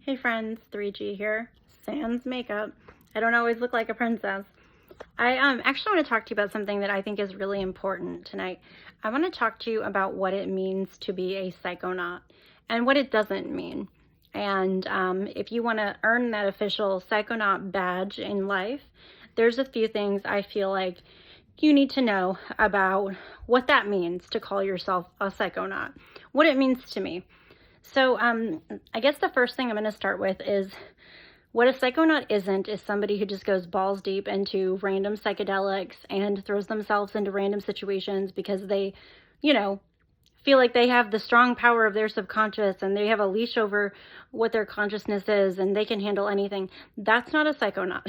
Hey friends, 3G here, sans makeup. I don't always look like a princess. I actually want to talk to you about something that I think is really important tonight. I want to talk to you about what it means to be a psychonaut and what it doesn't mean. And if you want to earn that official psychonaut badge in life, there's a few things I feel like you need to know about what that means to call yourself a psychonaut, what it means to me. So I guess the first thing I'm going to start with is what a psychonaut isn't is somebody who just goes balls deep into random psychedelics and throws themselves into random situations because they, feel like they have the strong power of their subconscious and they have a leash over what their consciousness is and they can handle anything. That's not a psychonaut.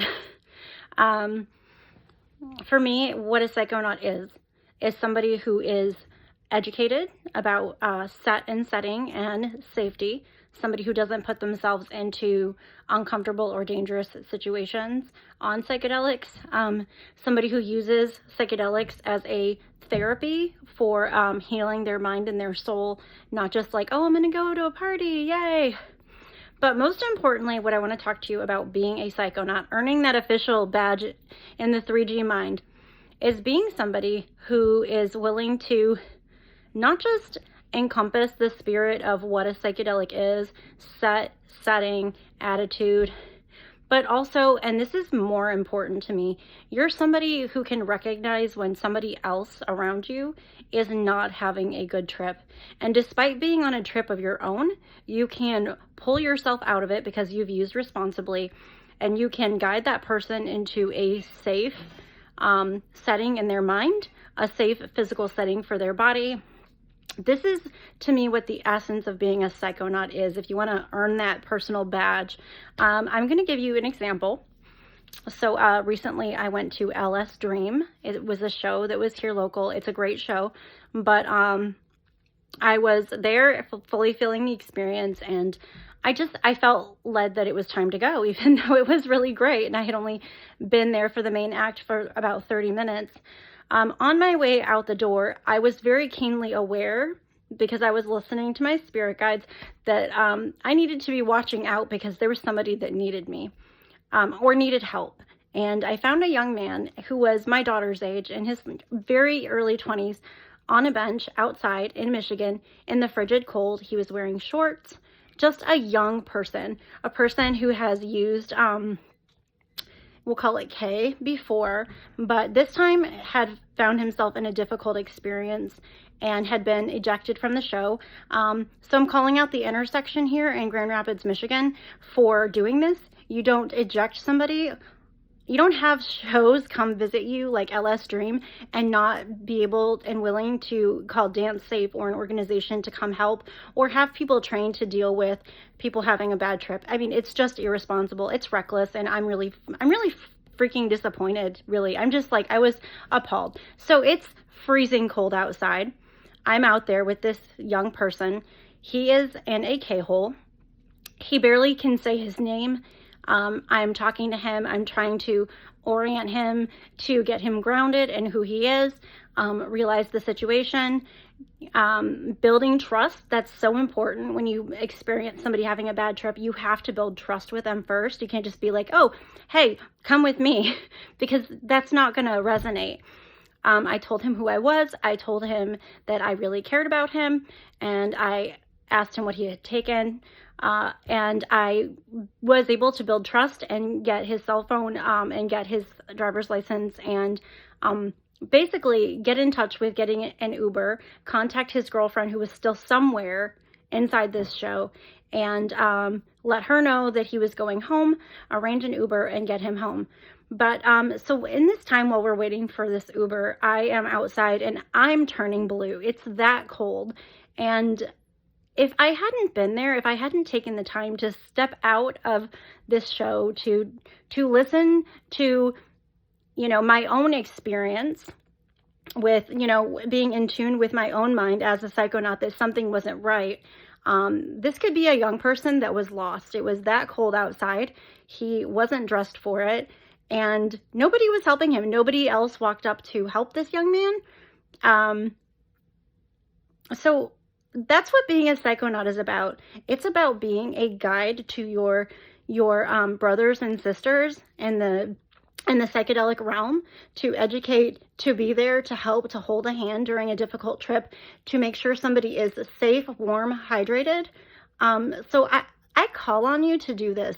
For me, what a psychonaut is somebody who is educated about set and setting and safety, somebody who doesn't put themselves into uncomfortable or dangerous situations on psychedelics, somebody who uses psychedelics as a therapy for healing their mind and their soul, not just like, oh, I'm going to go to a party, yay. But most importantly, what I want to talk to you about being a psychonaut, earning that official badge in the 3G mind, is being somebody who is willing to not just encompass the spirit of what a psychedelic is, setting, attitude, but also, and this is more important to me, you're somebody who can recognize when somebody else around you is not having a good trip. And despite being on a trip of your own, you can pull yourself out of it because you've used responsibly, and you can guide that person into a safe setting in their mind, a safe physical setting for their body. This is, to me, what the essence of being a psychonaut is. If you want to earn that personal badge, I'm going to give you an example. So recently I went to LS Dream. It was a show that was here local. It's a great show, but I was there fully feeling the experience, and I felt led that it was time to go, even though it was really great. And I had only been there for the main act for about 30 minutes. On my way out the door, I was very keenly aware, because I was listening to my spirit guides, that I needed to be watching out because there was somebody that needed me or needed help. And I found a young man who was my daughter's age, in his very early 20s, on a bench outside in Michigan in the frigid cold. He was wearing shorts, just a young person, a person who has used we'll call it K before, but this time had found himself in a difficult experience and had been ejected from the show. So I'm calling out the intersection here in Grand Rapids, Michigan for doing this. You don't eject somebody. You don't have shows come visit you like LS Dream and not be able and willing to call Dance Safe or an organization to come help, or have people trained to deal with people having a bad trip. I mean, it's just irresponsible. It's reckless, and I'm really freaking disappointed, really. I'm just like, I was appalled. So it's freezing cold outside. I'm out there with this young person. He is in a K-hole. He barely can say his name. I'm talking to him. I'm trying to orient him to get him grounded in who he is, realize the situation, building trust. That's so important. When you experience somebody having a bad trip, you have to build trust with them first. You can't just be like, oh, hey, come with me, because that's not going to resonate. I told him who I was. I told him that I really cared about him, and I asked him what he had taken. And I was able to build trust and get his cell phone and get his driver's license, and basically get in touch with getting an Uber, contact his girlfriend who was still somewhere inside this show, and let her know that he was going home, arrange an Uber, and get him home. But so in this time while we're waiting for this Uber, I am outside and I'm turning blue. It's that cold. And if I hadn't been there, if I hadn't taken the time to step out of this show to listen to, my own experience with, being in tune with my own mind as a psychonaut, that something wasn't right, this could be a young person that was lost. It was that cold outside. He wasn't dressed for it, and nobody was helping him. Nobody else walked up to help this young man. So that's what being a psychonaut is about. It's about being a guide to your brothers and sisters in the psychedelic realm, to educate, to be there, to help, to hold a hand during a difficult trip, to make sure somebody is safe, warm, hydrated. So I call on you to do this.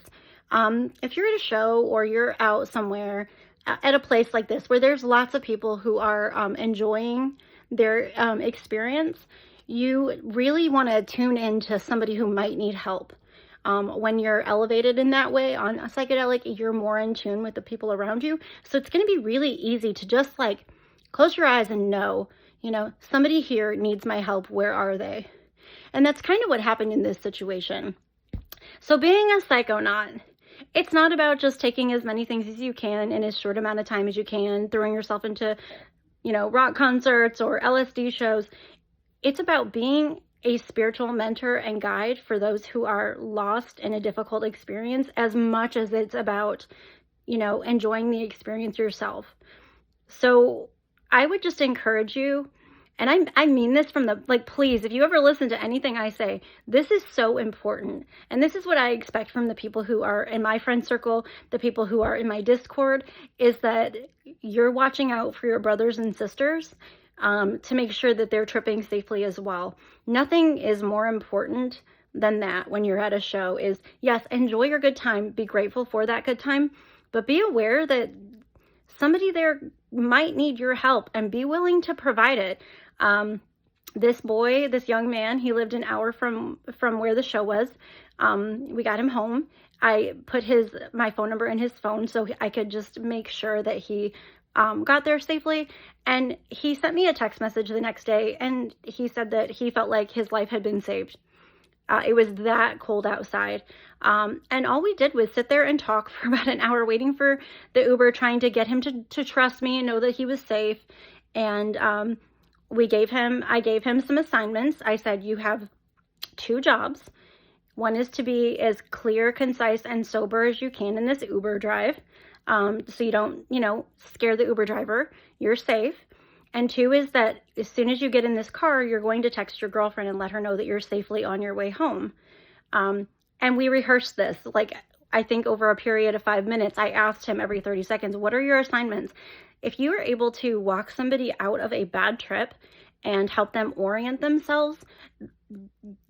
If you're at a show or you're out somewhere at a place like this where there's lots of people who are enjoying their experience, you really want to tune into somebody who might need help. When you're elevated in that way on a psychedelic, you're more in tune with the people around you. So it's going to be really easy to just like close your eyes and know, somebody here needs my help. Where are they? And that's kind of what happened in this situation. So being a psychonaut, it's not about just taking as many things as you can in as short amount of time as you can, throwing yourself into, rock concerts or LSD shows. It's about being a spiritual mentor and guide for those who are lost in a difficult experience, as much as it's about, enjoying the experience yourself. So I would just encourage you, and I mean this from please, if you ever listen to anything I say, this is so important. And this is what I expect from the people who are in my friend circle, the people who are in my Discord, is that you're watching out for your brothers and sisters, to make sure that they're tripping safely as well. Nothing is more important than that when you're at a show. Is, yes, enjoy your good time, be grateful for that good time, but be aware that somebody there might need your help and be willing to provide it. This young man, he lived an hour from where the show was. We got him home. I put my phone number in his phone so I could just make sure that he got there safely. And he sent me a text message the next day, and he said that he felt like his life had been saved. It was that cold outside. And all we did was sit there and talk for about an hour, waiting for the Uber, trying to get him to trust me and know that he was safe. And I gave him some assignments. I said, you have 2 jobs. One is to be as clear, concise, and sober as you can in this Uber drive. So you don't, scare the Uber driver. You're safe. And 2 is that as soon as you get in this car, you're going to text your girlfriend and let her know that you're safely on your way home. And we rehearsed this, I think over a period of 5 minutes. I asked him every 30 seconds, what are your assignments? If you are able to walk somebody out of a bad trip and help them orient themselves,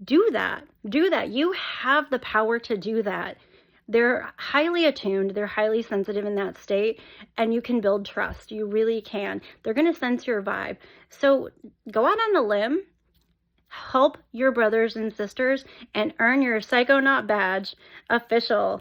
do that. You have the power to do that. They're highly attuned, they're highly sensitive in that state, and you can build trust. You really can. They're going to sense your vibe. So go out on a limb, help your brothers and sisters, and earn your psychonaut badge official.